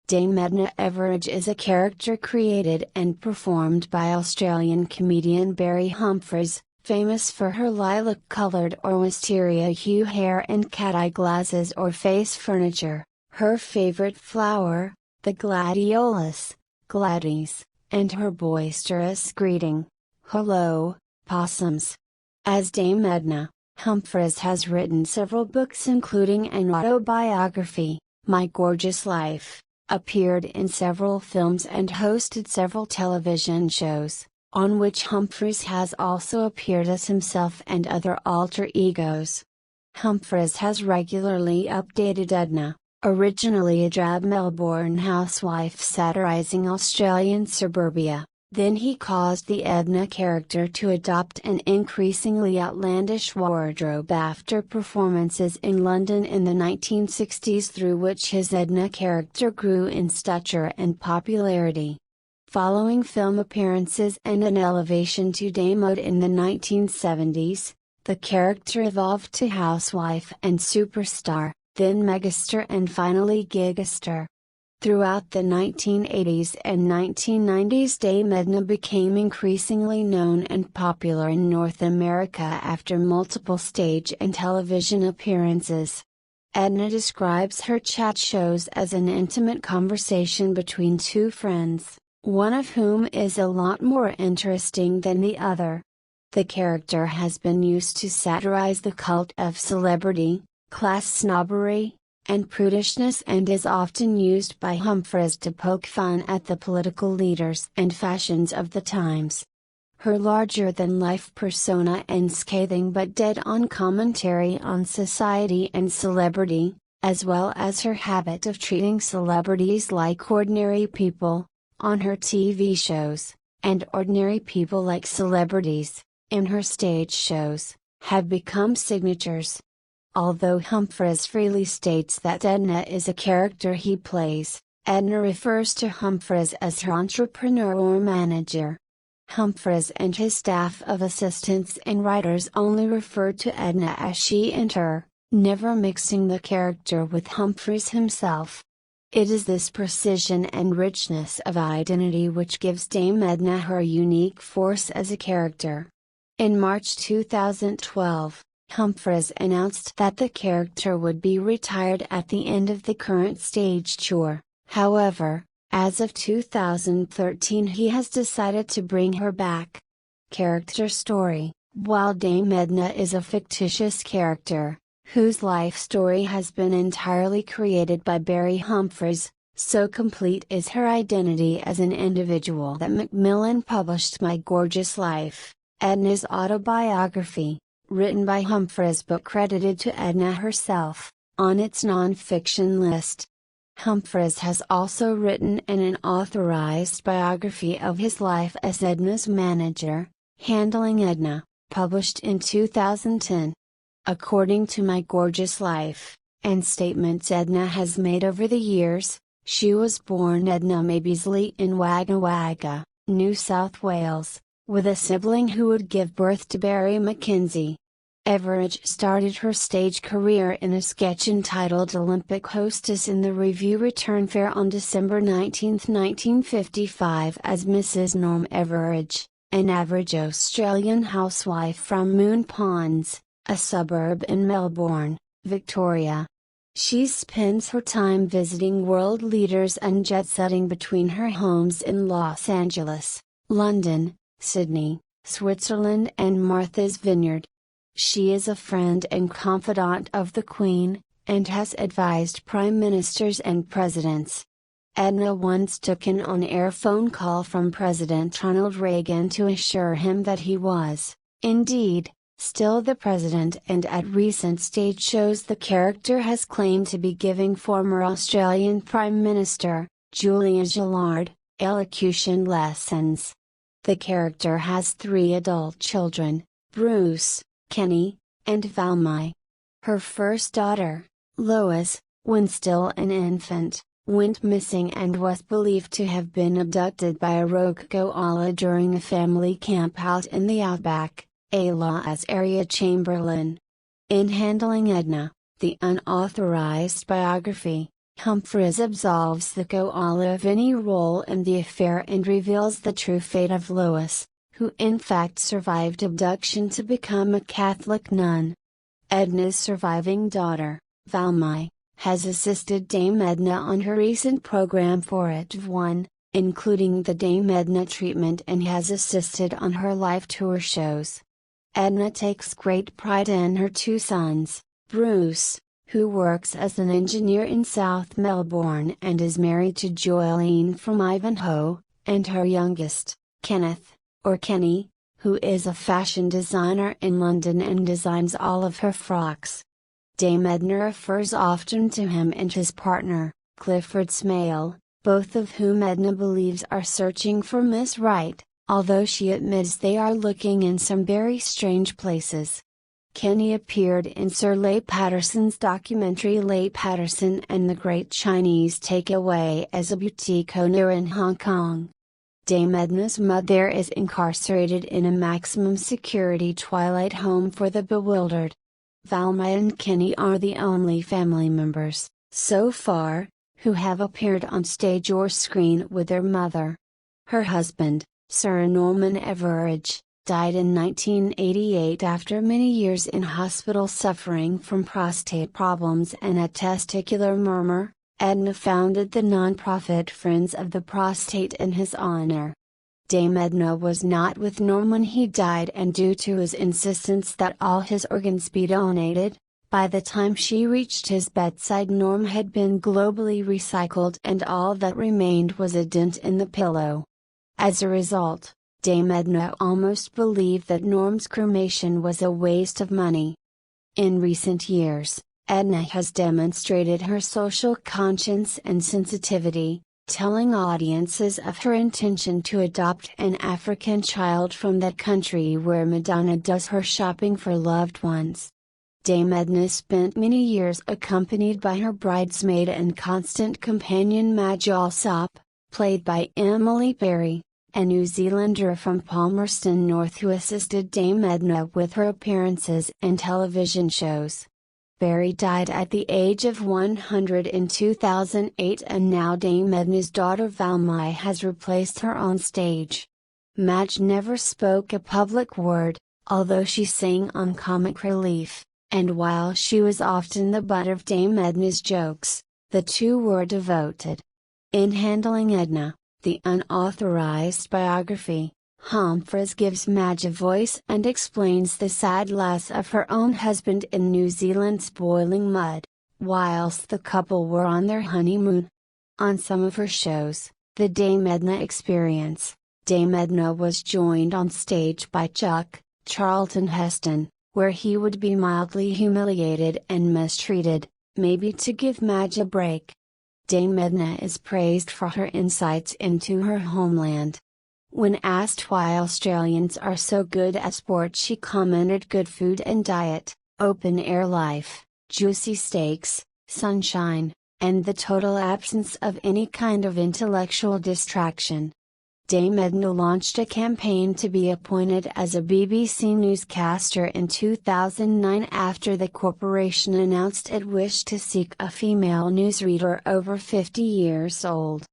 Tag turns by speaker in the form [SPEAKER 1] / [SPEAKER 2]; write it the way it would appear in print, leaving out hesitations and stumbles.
[SPEAKER 1] Dame Edna Everage is a character created and performed by Australian comedian Barry Humphries, famous for her lilac-coloured or wisteria hue hair and cat-eye glasses or face furniture, her favourite flower, the gladiolus, gladdies, and her boisterous greeting, "Hello, Possums." As Dame Edna, Humphries has written several books including an autobiography, My Gorgeous Life, appeared in several films and hosted several television shows, on which Humphries has also appeared as himself and other alter egos. Humphries has regularly updated Edna, originally a drab Melbourne housewife satirising Australian suburbia. Then he caused the Edna character to adopt an increasingly outlandish wardrobe after performances in London in the 1960s, through which his Edna character grew in stature and popularity. Following film appearances and an elevation to damehood in the 1970s, the character evolved to Housewife and Superstar, then Megastar and finally Gigastar. Throughout the 1980s and 1990s, Dame Edna became increasingly known and popular in North America after multiple stage and television appearances. Edna describes her chat shows as an intimate conversation between two friends, one of whom is a lot more interesting than the other. The character has been used to satirize the cult of celebrity, class snobbery, and prudishness, and is often used by Humphries to poke fun at the political leaders and fashions of the times. Her larger-than-life persona and scathing but dead-on commentary on society and celebrity, as well as her habit of treating celebrities like ordinary people, on her TV shows, and ordinary people like celebrities, in her stage shows, have become signatures. Although Humphries freely states that Edna is a character he plays, Edna refers to Humphries as her entrepreneur or manager. Humphries and his staff of assistants and writers only refer to Edna as she and her, never mixing the character with Humphries himself. It is this precision and richness of identity which gives Dame Edna her unique force as a character. In March 2012, Humphries announced that the character would be retired at the end of the current stage tour. However, as of 2013 he has decided to bring her back. Character story: while Dame Edna is a fictitious character, whose life story has been entirely created by Barry Humphries, so complete is her identity as an individual that Macmillan published My Gorgeous Life, Edna's autobiography, written by Humphries but credited to Edna herself, on its non-fiction list. Humphries has also written an unauthorized biography of his life as Edna's manager, Handling Edna, published in 2010. According to My Gorgeous Life, and statements Edna has made over the years, she was born Edna May Beasley in Wagga Wagga, New South Wales, with a sibling who would give birth to Barry Mackenzie. Everage started her stage career in a sketch entitled Olympic Hostess in the Revue Return Fair on December 19, 1955 as Mrs. Norm Everage, an average Australian housewife from Moon Ponds, a suburb in Melbourne, Victoria. She spends her time visiting world leaders and jet-setting between her homes in Los Angeles, London, Sydney, Switzerland and Martha's Vineyard. She is a friend and confidant of the Queen, and has advised prime ministers and presidents. Edna once took an on-air phone call from President Ronald Reagan to assure him that he was, indeed, still the president, and at recent stage shows the character has claimed to be giving former Australian Prime Minister, Julia Gillard, elocution lessons. The character has 3 adult children, Bruce, Kenny, and Valmy. Her first daughter, Lois, when still an infant, went missing and was believed to have been abducted by a rogue koala during a family camp out in the outback, Ayla as area chamberlain. In Handling Edna, the unauthorized biography, Humphries absolves the koala of any role in the affair and reveals the true fate of Lois, who in fact survived abduction to become a Catholic nun. Edna's surviving daughter, Valmy, has assisted Dame Edna on her recent program for TV1, including the Dame Edna treatment, and has assisted on her live tour shows. Edna takes great pride in her two sons, Bruce, who works as an engineer in South Melbourne and is married to Joylene from Ivanhoe, and her youngest, Kenneth, or Kenny, who is a fashion designer in London and designs all of her frocks. Dame Edna refers often to him and his partner, Clifford Smale, both of whom Edna believes are searching for Miss Right, although she admits they are looking in some very strange places. Kenny appeared in Sir Leigh Patterson's documentary Leigh Patterson and the Great Chinese Takeaway as a boutique owner in Hong Kong. Dame Edna's mother is incarcerated in a maximum security Twilight home for the bewildered. Valmy and Kenny are the only family members, so far, who have appeared on stage or screen with their mother. Her husband, Sir Norman Everage, died in 1988 after many years in hospital suffering from prostate problems and a testicular murmur. Edna founded the non-profit Friends of the Prostate in his honor. Dame Edna was not with Norm when he died, and due to his insistence that all his organs be donated, by the time she reached his bedside Norm had been globally recycled and all that remained was a dent in the pillow. As a result, Dame Edna almost believed that Norm's cremation was a waste of money. In recent years, Edna has demonstrated her social conscience and sensitivity, telling audiences of her intention to adopt an African child from that country where Madonna does her shopping for loved ones. Dame Edna spent many years accompanied by her bridesmaid and constant companion Madge Alsop, played by Emily Berry, a New Zealander from Palmerston North who assisted Dame Edna with her appearances in television shows. Barry died at the age of 100 in 2008, and now Dame Edna's daughter Valmy has replaced her on stage. Madge never spoke a public word, although she sang on comic relief, and while she was often the butt of Dame Edna's jokes, the two were devoted. In Handling Edna, the unauthorized biography, Humphries gives Madge a voice and explains the sad loss of her own husband in New Zealand's boiling mud, whilst the couple were on their honeymoon. On some of her shows, The Dame Edna Experience, Dame Edna was joined on stage by Charlton Heston, where he would be mildly humiliated and mistreated, maybe to give Madge a break. Dame Edna is praised for her insights into her homeland. When asked why Australians are so good at sport, she commented, "Good food and diet, open air life, juicy steaks, sunshine, and the total absence of any kind of intellectual distraction." Dame Edna launched a campaign to be appointed as a BBC newscaster in 2009 after the corporation announced it wished to seek a female newsreader over 50 years old.